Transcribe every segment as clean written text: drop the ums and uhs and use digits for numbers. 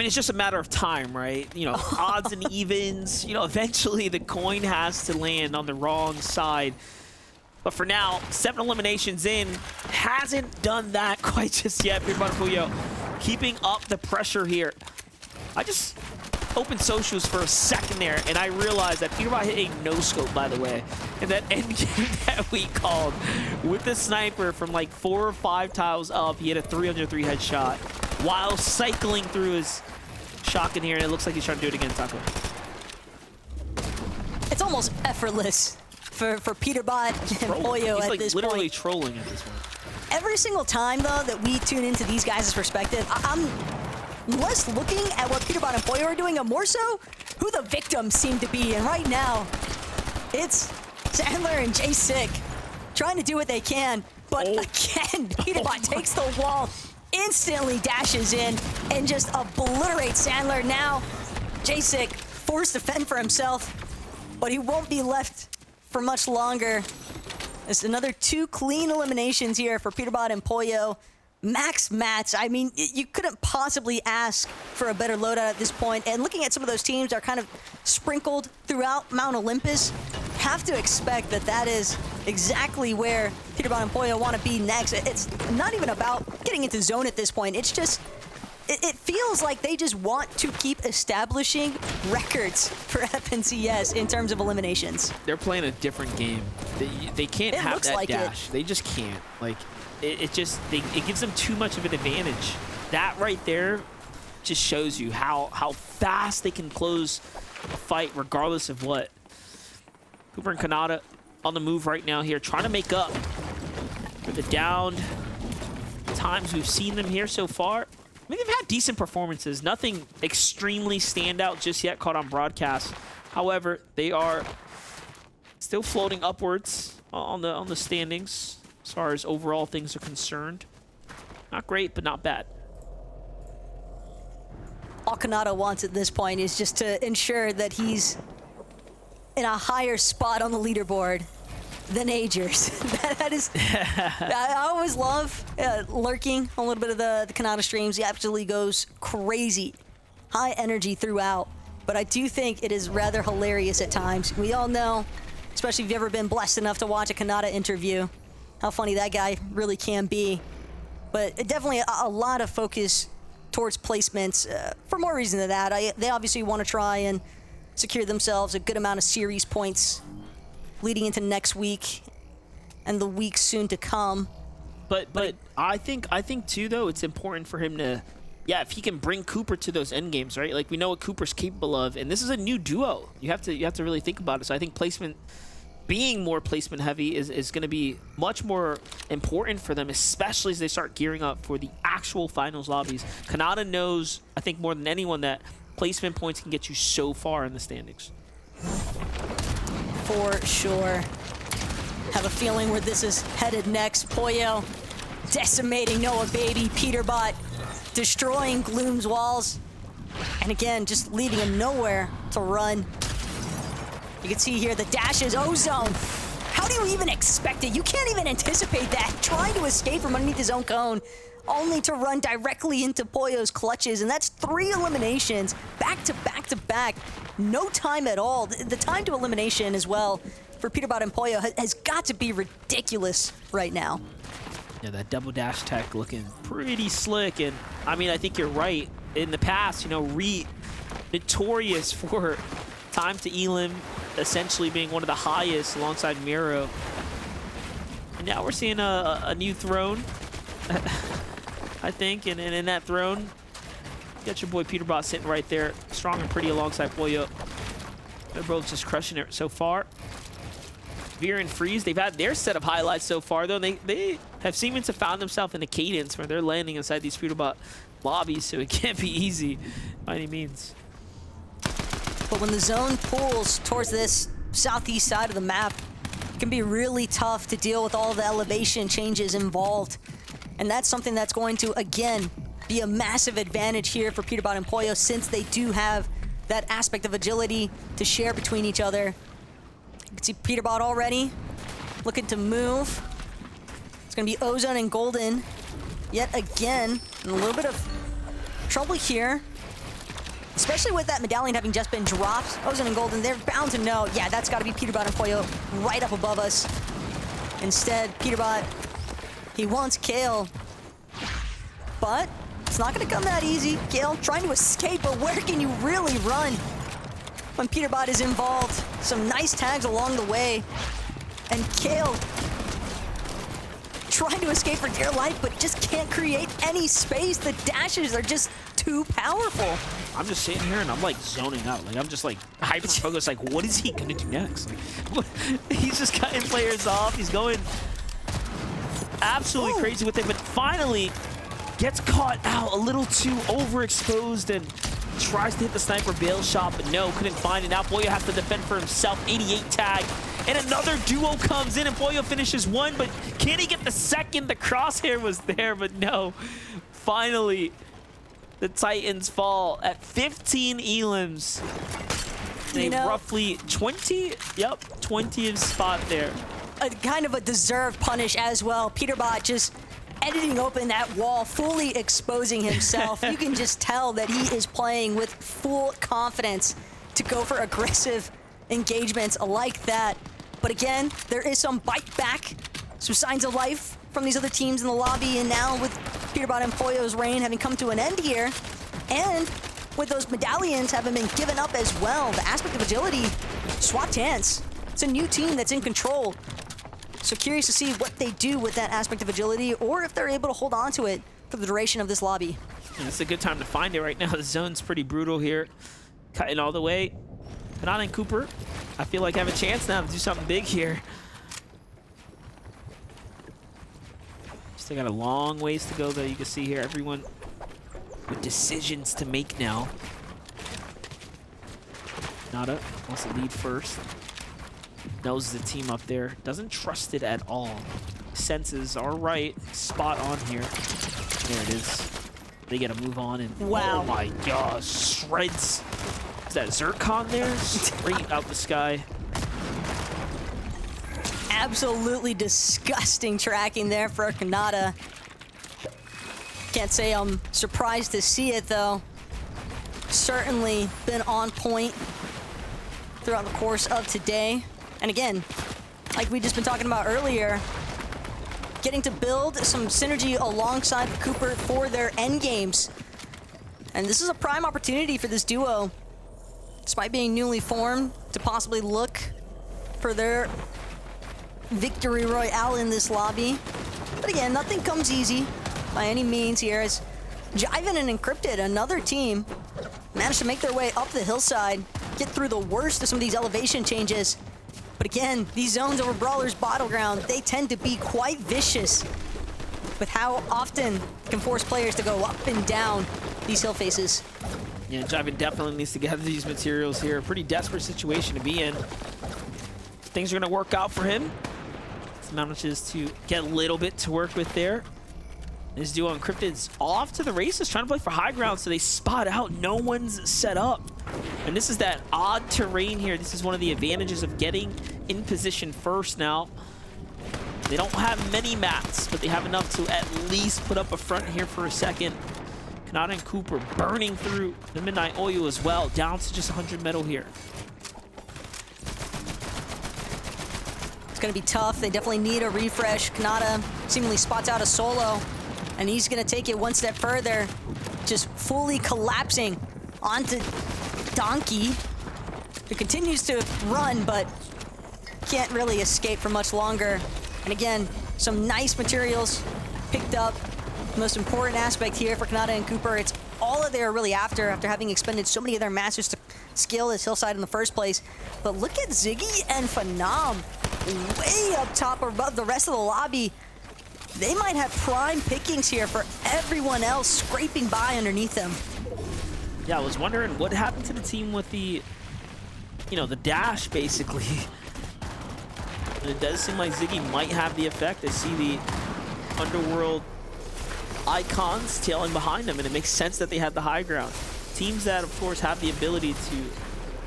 mean, it's just a matter of time, right? You know, odds and evens. You know, eventually the coin has to land on the wrong side. But for now, 7 eliminations in, hasn't done that quite just yet. Puyo keeping up the pressure here. I just opened socials for a second there, and I realized that Peterbot hit a no-scope, by the way. And that end game that we called with the sniper from like 4 or 5 tiles up, he had a 303 headshot while cycling through his shotgun here, and it looks like he's trying to do it again, Taco. It's almost effortless for Peterbot and Poyo he's at like this literally point. trolling at this point. Every single time, though, that we tune into these guys' perspective, I'm less looking at what Peterbot and Poyo are doing, and more so who the victims seem to be. And right now, it's Sandler and J-Sick trying to do what they can. But again, Peterbot takes the wall, instantly dashes in, and just obliterates Sandler. Now, J-Sick forced to fend for himself, but he won't be left for much longer. It's another 2 clean eliminations here for Peterbot and Poyo. Max mats. I mean, you couldn't possibly ask for a better loadout at this point. And looking at some of those teams that are kind of sprinkled throughout Mount Olympus, have to expect that that is exactly where Peterbot and Poyo want to be next. It's not even about getting into zone at this point. It's just, it feels like they just want to keep establishing records for FNCS in terms of eliminations. They're playing a different game. They can't have that like dash. They just can't. Like, it gives them too much of an advantage. That right there just shows you how fast they can close a fight regardless of what. Cooper and Kanata on the move right now here, trying to make up for the downed times we've seen them here so far. I mean, they've had decent performances. Nothing extremely standout just yet caught on broadcast. However, they are still floating upwards on the standings as far as overall things are concerned. Not great, but not bad. All Kanata wants at this point is just to ensure that he's in a higher spot on the leaderboard than Agers. that is, I always love lurking a little bit of the Kanata streams. He absolutely goes crazy. High energy throughout. But I do think it is rather hilarious at times. We all know, especially if you've ever been blessed enough to watch a Kanata interview, how funny that guy really can be. But definitely a lot of focus towards placements for more reason than that. They obviously want to try and secure themselves a good amount of series points leading into next week and the weeks soon to come. But I think too, though, it's important for him to, yeah, if he can bring Cooper to those end games, right? Like, we know what Cooper's capable of, and this is a new duo. You have to really think about it. So I think placement, being more placement heavy, is going to be much more important for them, especially as they start gearing up for the actual finals lobbies. Kanata knows, I think more than anyone, that placement points can get you so far in the standings. For sure. Have a feeling where this is headed next. Poyo decimating Noah Baby. Peterbot destroying Gloom's walls. And again, just leaving him nowhere to run. You can see here the dashes, Ozone. How do you even expect it? You can't even anticipate that. Trying to escape from underneath his own cone, only to run directly into Poyo's clutches. And that's 3 eliminations back to back to back. No time at all. The time to elimination as well for Peterbot and Poyo has got to be ridiculous right now. Yeah, that double dash tech looking pretty slick. And I mean, I think you're right. In the past, you know, notorious for time to elim essentially being one of the highest alongside Miro. And now we're seeing a new throne, I think. And in that throne, you got your boy Peterbot sitting right there, strong and pretty alongside Poyo. They're both just crushing it so far. Veer and Freeze, they've had their set of highlights so far, though. They have seemed to found themselves in a cadence where they're landing inside these Peterbot lobbies, so it can't be easy by any means. But when the zone pulls towards this southeast side of the map, it can be really tough to deal with all the elevation changes involved. And that's something that's going to, again, be a massive advantage here for Peterbot and Poyo, since they do have that aspect of agility to share between each other. You can see Peterbot already looking to move. It's going to be Ozone and Golden yet again. And a little bit of trouble here especially with that medallion having just been dropped. Ozen and Golden, they're bound to know, yeah, that's got to be Peterbot and Pollo right up above us. Instead, Peterbot, he wants Kale, but it's not going to come that easy. Kale trying to escape, but where can you really run when Peterbot is involved? Some nice tags along the way, and Kale trying to escape for dear life, but just can't create any space. The dashes are just too powerful. I'm just sitting here and I'm like zoning out. Like I'm just like hyper focused. Like what is he gonna do next? Like what? He's just cutting players off. He's going absolutely crazy with it, but finally gets caught out a little too overexposed and tries to hit the sniper bail shot, but no, couldn't find it. Now Pollo has to defend for himself. 88 tag, and another duo comes in, and Pollo finishes one, but can he get the second? The crosshair was there, but no. Finally, the Titans fall at 15 elims. They roughly 20, 20th spot there. Kind of a deserved punish as well. Peterbot just editing open that wall, fully exposing himself. You can just tell that he is playing with full confidence to go for aggressive engagements like that. But again, there is some bite back, some signs of life from these other teams in the lobby, and now with Peterbot and Pollo's reign having come to an end here, and with those medallions having been given up as well, the aspect of agility swapped hands. It's a new team that's in control. So curious to see what they do with that aspect of agility, or if they're able to hold on to it for the duration of this lobby. And it's a good time to find it right now. The zone's pretty brutal here. Cutting all the way. Phenom and Cooper, I feel like I have a chance now to do something big here. Still got a long ways to go though. You can see here everyone with decisions to make now. Nada wants to lead first. Knows the team up there. Doesn't trust it at all. Senses are right. Spot on here. There it is. They get to move on and wow. Oh my gosh. Shreds. Is that Zircon there? Straight out the sky. Absolutely disgusting tracking there for Kanata. Can't say I'm surprised to see it though. Certainly been on point throughout the course of today. And again, like we just been talking about earlier, getting to build some synergy alongside Cooper for their end games. And this is a prime opportunity for this duo, despite being newly formed, to possibly look for their victory royale in this lobby. But again, nothing comes easy by any means here, as Jiven and Encrypted, another team, managed to make their way up the hillside, get through the worst of some of these elevation changes. But again, these zones over Brawler's Battleground, they tend to be quite vicious with how often it can force players to go up and down these hill faces. Yeah, Jiven definitely needs to gather these materials here. A pretty desperate situation to be in. Things are going to work out for him. He manages to get a little bit to work with there. This duo Encrypted's off to the races, trying to play for high ground, so they spot out. No one's set up. And this is that odd terrain here. This is one of the advantages of getting in position first now. They don't have many mats, but they have enough to at least put up a front here for a second. Kanata and Cooper burning through the Midnight Oil as well, down to just 100 metal here. It's going to be tough. They definitely need a refresh. Kanata seemingly spots out a solo, and he's going to take it one step further, just fully collapsing onto Donkey, who continues to run, but can't really escape for much longer. And again, some nice materials picked up. The most important aspect here for Kanata and Cooper, it's all that they're really after having expended so many of their masters to scale this hillside in the first place. But look at Ziggy and Phenom way up top above the rest of the lobby. They might have prime pickings here for everyone else scraping by underneath them. Yeah, I was wondering what happened to the team with the, the dash, basically. And it does seem like Ziggy might have the effect. I see the Underworld icons tailing behind them, and it makes sense that they had the high ground. Teams that, of course, have the ability to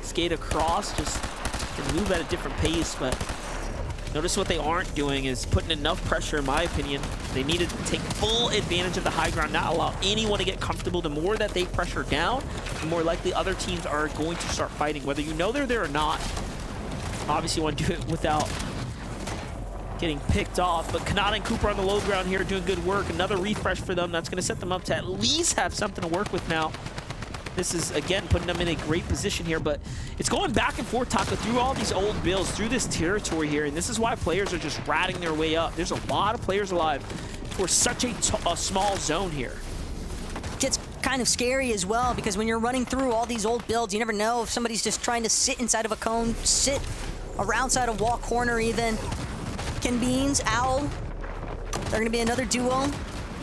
skate across just can move at a different pace, but Notice what they aren't doing is putting enough pressure, in my opinion. They need to take full advantage of the high ground, not allow anyone to get comfortable. The more that they pressure down, the more likely other teams are going to start fighting, whether you know they're there or not. Obviously, you want to do it without getting picked off, but Kanata and Cooper on the low ground here doing good work. Another refresh for them. That's going to set them up to at least have something to work with now. This is, again, putting them in a great position here, but it's going back and forth, Taco, through all these old builds, through this territory here, and this is why players are just ratting their way up. There's a lot of players alive for such a small zone here. Gets kind of scary as well, because when you're running through all these old builds, you never know if somebody's just trying to sit inside of a cone, sit around side of wall corner even. Ken Beans, Owl, they're going to be another duo,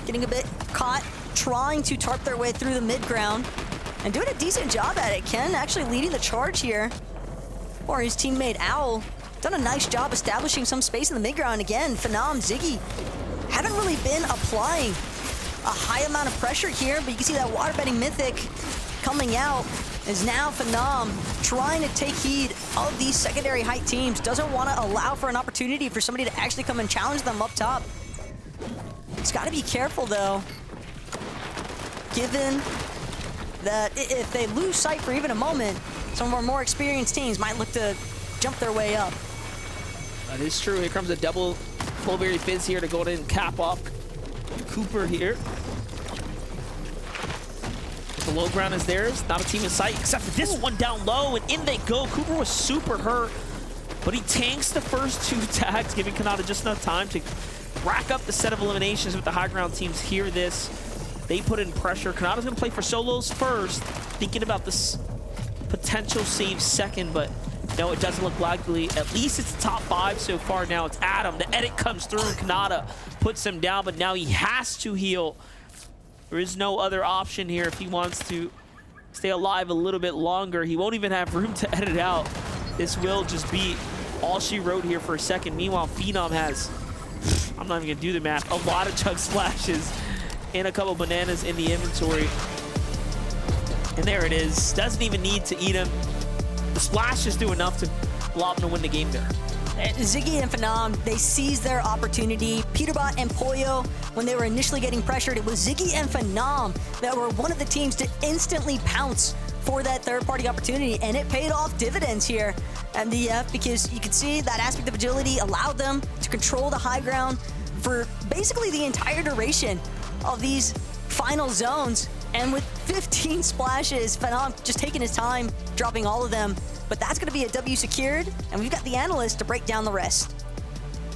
getting a bit caught, trying to tarp their way through the mid-ground. And doing a decent job at it. Ken actually leading the charge here. Or his teammate Owl. Done a nice job establishing some space in the mid-ground. Again, Phenom, Ziggy haven't really been applying a high amount of pressure here, but you can see that waterbending Mythic coming out is now Phenom trying to take heed of these secondary height teams. Doesn't want to allow for an opportunity for somebody to actually come and challenge them up top. He's got to be careful though, given that if they lose sight for even a moment, some of our more experienced teams might look to jump their way up. That is true. Here comes a double Fullberry Fizz here to go ahead and cap off Cooper here. The low ground is theirs. Not a team in sight, except for this one down low, and in they go. Cooper was super hurt, but he tanks the first two tags, giving Kanata just enough time to rack up the set of eliminations with the high ground teams. Hear this. They put in pressure. Kanata's going to play for solos first, thinking about this potential save second, but no, it doesn't look likely. At least it's the top 5 so far now. It's Adam. The edit comes through. Kanata puts him down, but now he has to heal. There is no other option here if he wants to stay alive a little bit longer. He won't even have room to edit out. This will just be all she wrote here for a second. Meanwhile, Phenom has, I'm not even going to do the math, a lot of chug splashes and a couple bananas in the inventory. And there it is. Doesn't even need to eat them. The splashes do enough to allow them to win the game there. Ziggy and Phenom, they seized their opportunity. Peterbot and Pollo, when they were initially getting pressured, it was Ziggy and Phenom that were one of the teams to instantly pounce for that third-party opportunity, and it paid off dividends here at MDF, because you could see that aspect of agility allowed them to control the high ground for basically the entire duration of these final zones. And with 15 splashes, Phenom just taking his time, dropping all of them. But that's going to be a W secured, and we've got the analyst to break down the rest.